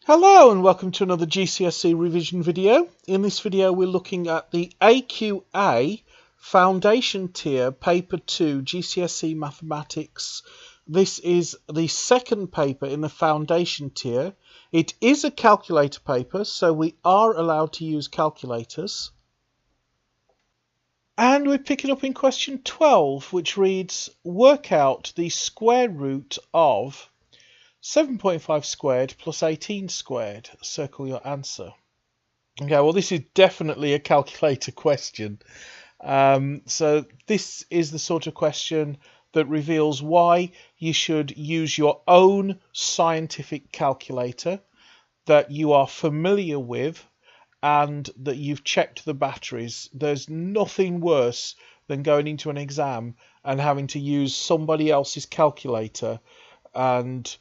Hello and welcome to another GCSE revision video. In this video we're looking at the AQA Foundation Tier Paper 2 GCSE Mathematics. This is the second paper in the Foundation Tier. It is a calculator paper, so we are allowed to use calculators. And we're picking up in question 12, which reads, work out the square root of 7.5 squared plus 18 squared. Circle your answer. Okay, well this is definitely a calculator question. So this is the sort of question that reveals why you should use your own scientific calculator that you are familiar with and that you've checked the batteries. There's nothing worse than going into an exam and having to use somebody else's calculator and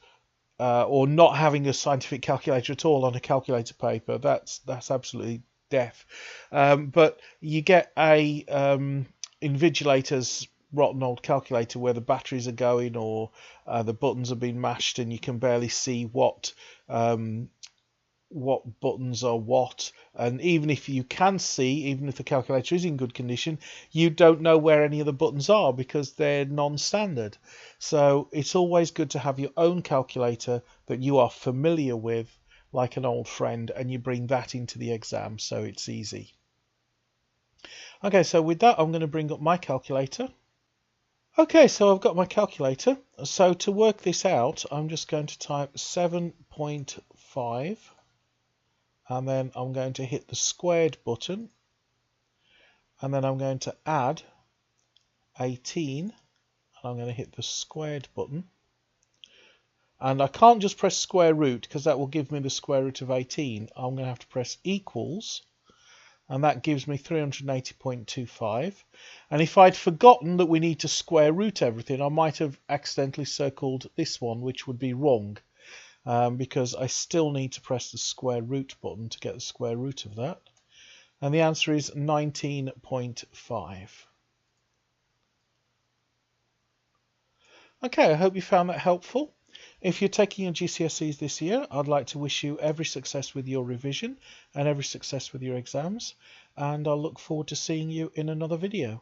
or not having a scientific calculator at all on a calculator paper. That's absolutely death. But you get a invigilator's rotten old calculator where the batteries are going or the buttons are being mashed and you can barely see what buttons are what, and even if you can see, even if the calculator is in good condition, you don't know where any of the buttons are because they're non-standard. So it's always good to have your own calculator that you are familiar with, like an old friend, and you bring that into the exam so it's easy. Okay, so with that I'm going to bring up my calculator. Okay, so I've got my calculator. So to work this out, I'm just going to type 7.5 and then I'm going to hit the squared button and then I'm going to add 18 and I'm going to hit the squared button, and I can't just press square root because that will give me the square root of 18. I'm going to have to press equals, and that gives me 380.25. And if I'd forgotten that we need to square root everything, I might have accidentally circled this one, which would be wrong. Because I still need to press the square root button to get the square root of that. And the answer is 19.5. Okay, I hope you found that helpful. If you're taking your GCSEs this year, I'd like to wish you every success with your revision and every success with your exams. And I'll look forward to seeing you in another video.